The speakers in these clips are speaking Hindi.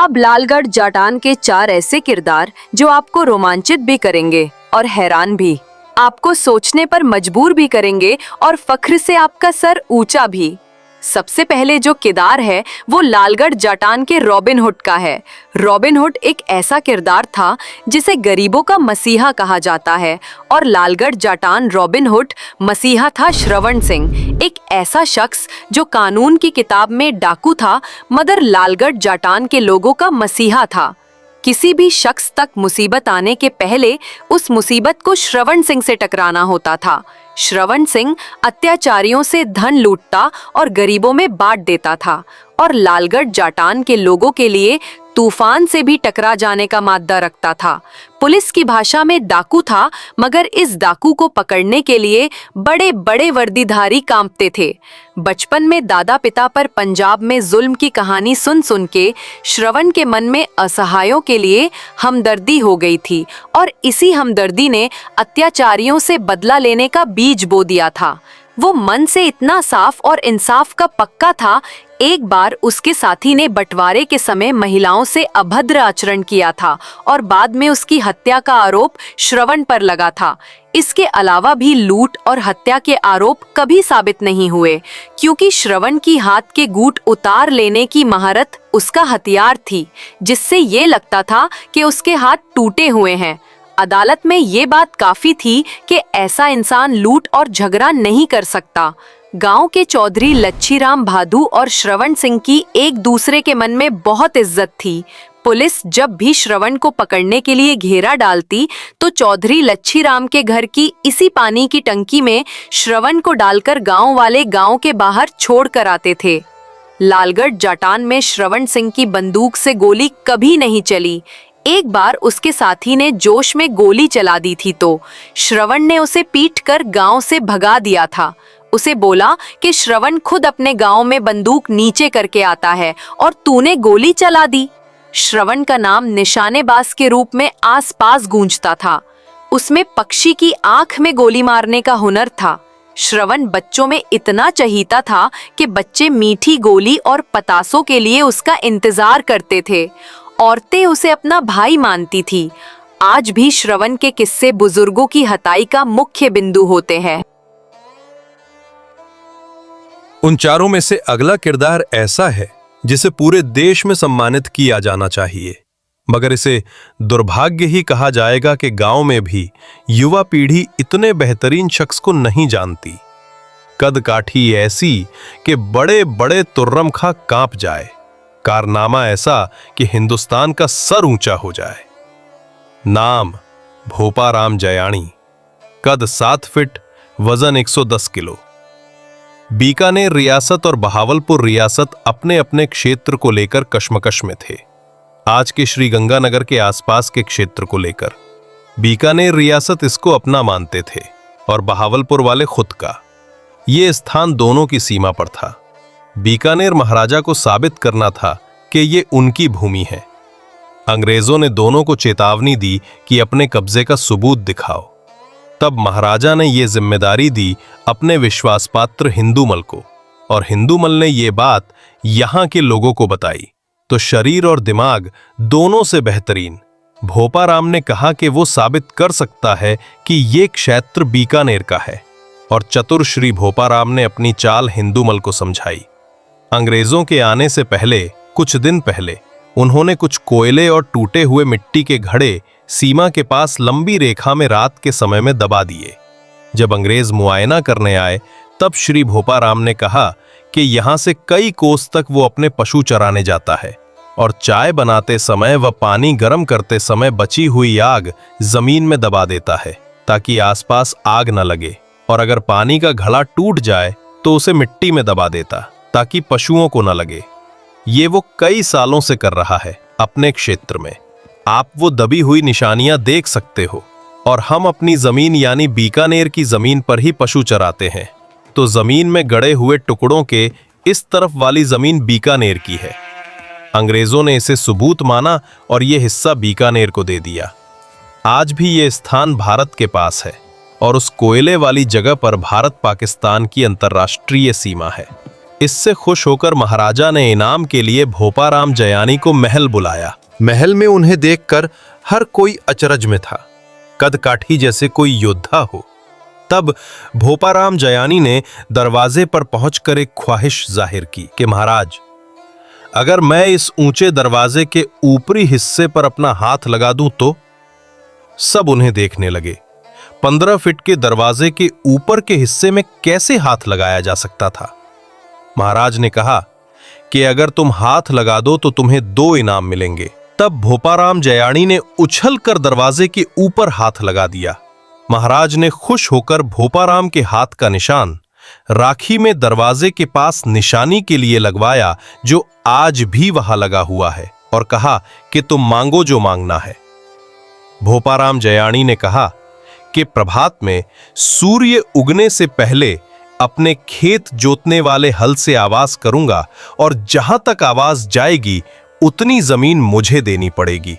अब लालगढ़ जाटान के 4 ऐसे किरदार जो आपको रोमांचित भी करेंगे और हैरान भी, आपको सोचने पर मजबूर भी करेंगे और फख्र से आपका सर ऊंचा भी। सबसे पहले जो किरदार है वो लालगढ़ जाटान के रॉबिन हुड का है। रॉबिन हुड एक ऐसा किरदार था जिसे गरीबों का मसीहा कहा जाता है और लालगढ़ जाटान रॉबिन हुड मसीहा था श्रवण सिंह, एक ऐसा शख्स जो कानून की किताब में डाकू था मगर लालगढ़ जाटान के लोगों का मसीहा था। किसी भी शख्स तक मुसीबत आने के पहले उस मुसीबत को श्रवण सिंह से टकराना होता था। श्रवण सिंह अत्याचारियों से धन लूटता और गरीबों में बांट देता था और लालगढ़ जाटान के लोगों के लिए तूफान से भी टकरा जाने का माद्दा रखता था। पुलिस की भाषा में डाकू था मगर इस डाकू को पकड़ने के लिए बड़े बड़े वर्दीधारी कांपते थे। बचपन में दादा पिता पर पंजाब में जुल्म की कहानी सुन सुन के श्रवण के मन में असहायों के लिए हमदर्दी हो गई थी और इसी हमदर्दी ने अत्याचारियों से बदला लेने का बीज बो दिया था। वो मन से इतना साफ और इंसाफ का पक्का था। एक बार उसके साथी ने बंटवारे के समय महिलाओं से अभद्र आचरण किया था और बाद में उसकी हत्या का आरोप श्रवण पर लगा था। इसके अलावा भी लूट और हत्या के आरोप कभी साबित नहीं हुए क्योंकि श्रवण की हाथ के गूट उतार लेने की महारत उसका हथियार थी, जिससे ये लगता था कि उसके हाथ टूटे हुए हैं। अदालत में ये बात काफी थी कि ऐसा इंसान लूट और झगड़ा नहीं कर सकता। गांव के चौधरी लच्छीराम भादू और श्रवण सिंह की एक दूसरे के मन में बहुत इज्जत थी। पुलिस जब भी श्रवण को पकड़ने के लिए घेरा डालती तो चौधरी लच्छीराम के घर की इसी पानी की टंकी में श्रवण को डालकर गांव वाले गांव के बाहर छोड़ कर आते थे। लालगढ़ जाटान में श्रवण सिंह की बंदूक से गोली कभी नहीं चली। एक बार उसके साथी ने जोश में गोली चला दी थी तो श्रवण ने उसे पीटकर गांव से भगा दिया था। उसे बोला कि श्रवण खुद अपने गांव में बंदूक नीचे करके आता है और तूने गोली चला दी। श्रवण का नाम निशानेबाज के रूप में आसपास गूंजता था। उसमें पक्षी की आंख में गोली मारने का हुनर था। श्रवण बच्चों में इतना चहीता था कि बच्चे मीठी गोली और पतासों के लिए उसका इंतजार करते थे। औरतें उसे अपना भाई मानती थी। आज भी श्रवण के किस्से बुजुर्गों की हताई का मुख्य बिंदु होते हैं। उन चारों में से अगला किरदार ऐसा है जिसे पूरे देश में सम्मानित किया जाना चाहिए, मगर इसे दुर्भाग्य ही कहा जाएगा कि गांव में भी युवा पीढ़ी इतने बेहतरीन शख्स को नहीं जानती। कद काठी ऐसी कि बड़े बड़े तुर्रम खा कांप जाए, कारनामा ऐसा कि हिंदुस्तान का सर ऊंचा हो जाए। नाम भोपाराम जयाणी, कद 7 फीट, वजन 110 किलो। बीकानेर रियासत और बहावलपुर रियासत अपने अपने क्षेत्र को लेकर कश्मकश में थे। आज के श्री गंगानगर के आसपास के क्षेत्र को लेकर बीकानेर रियासत इसको अपना मानते थे और बहावलपुर वाले खुद का। ये स्थान दोनों की सीमा पर था। बीकानेर महाराजा को साबित करना था कि ये उनकी भूमि है। अंग्रेजों ने दोनों को चेतावनी दी कि अपने कब्जे का सबूत दिखाओ। तब महाराजा ने ये जिम्मेदारी दी अपने विश्वासपात्र हिंदूमल को, और हिंदूमल ने ये बात यहाँ के लोगों को बताई तो शरीर और दिमाग दोनों से बेहतरीन भोपाराम ने कहा कि वो साबित कर सकता है कि ये क्षेत्र बीकानेर का है, और चतुर श्री भोपाराम ने अपनी चाल हिंदूमल को समझाई। अंग्रेजों के आने से पहले कुछ दिन पहले उन्होंने कुछ कोयले और टूटे हुए मिट्टी के घड़े सीमा के पास लंबी रेखा में रात के समय में दबा दिए। जब अंग्रेज मुआयना करने आए तब श्री भोपाराम ने कहा कि यहाँ से कई कोस तक वो अपने पशु चराने जाता है और चाय बनाते समय व पानी गर्म करते समय बची हुई आग जमीन में दबा देता है ताकि आसपास आग न लगे, और अगर पानी का घड़ा टूट जाए तो उसे मिट्टी में दबा देता ताकि पशुओं को न लगे। ये वो कई सालों से कर रहा है अपने क्षेत्र में। आप वो दबी हुई निशानियां देख सकते हो। और हम अपनी जमीन यानी बीकानेर की जमीन पर ही पशु चराते हैं, तो जमीन में गड़े हुए टुकड़ों के इस तरफ वाली जमीन बीकानेर की है। अंग्रेजों ने इसे सबूत माना और ये हिस्सा बीकानेर को दे दिया। आज भी ये स्थान भारत के पास है और उस कोयले वाली जगह पर भारत पाकिस्तान की अंतर्राष्ट्रीय सीमा है। इससे खुश होकर महाराजा ने इनाम के लिए भोपाराम जयानी को महल बुलाया। महल में उन्हें देखकर हर कोई अचरज में था, कद काठी जैसे कोई योद्धा हो। तब भोपाराम जयानी ने दरवाजे पर पहुंचकर एक ख्वाहिश जाहिर की कि महाराज, अगर मैं इस ऊंचे दरवाजे के ऊपरी हिस्से पर अपना हाथ लगा दूं तो? सब उन्हें देखने लगे। 15 फीट के दरवाजे के ऊपर के हिस्से में कैसे हाथ लगाया जा सकता था? महाराज ने कहा कि अगर तुम हाथ लगा दो तो तुम्हें 2 इनाम मिलेंगे। तब भोपाराम जयानी ने उछलकर दरवाजे के ऊपर हाथ लगा दिया। महाराज ने खुश होकर भोपाराम के हाथ का निशान राखी में दरवाजे के पास निशानी के लिए लगवाया, जो आज भी वहां लगा हुआ है, और कहा कि तुम मांगो जो मांगना है। भोपाराम जयानी ने कहा कि प्रभात में सूर्य उगने से पहले अपने खेत जोतने वाले हल से आवाज करूंगा, और जहां तक आवाज जाएगी उतनी जमीन मुझे देनी पड़ेगी।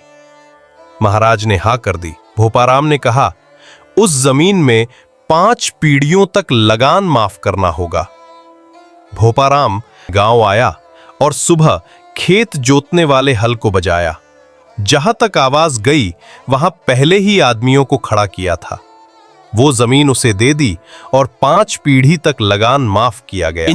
महाराज ने हाँ कर दी। भोपाराम ने कहा, उस जमीन में 5 पीढ़ियों तक लगान माफ करना होगा। भोपाराम गांव आया और सुबह खेत जोतने वाले हल को बजाया। जहां तक आवाज गई वहां पहले ही आदमियों को खड़ा किया था। वो जमीन उसे दे दी और 5 पीढ़ी तक लगान माफ किया गया।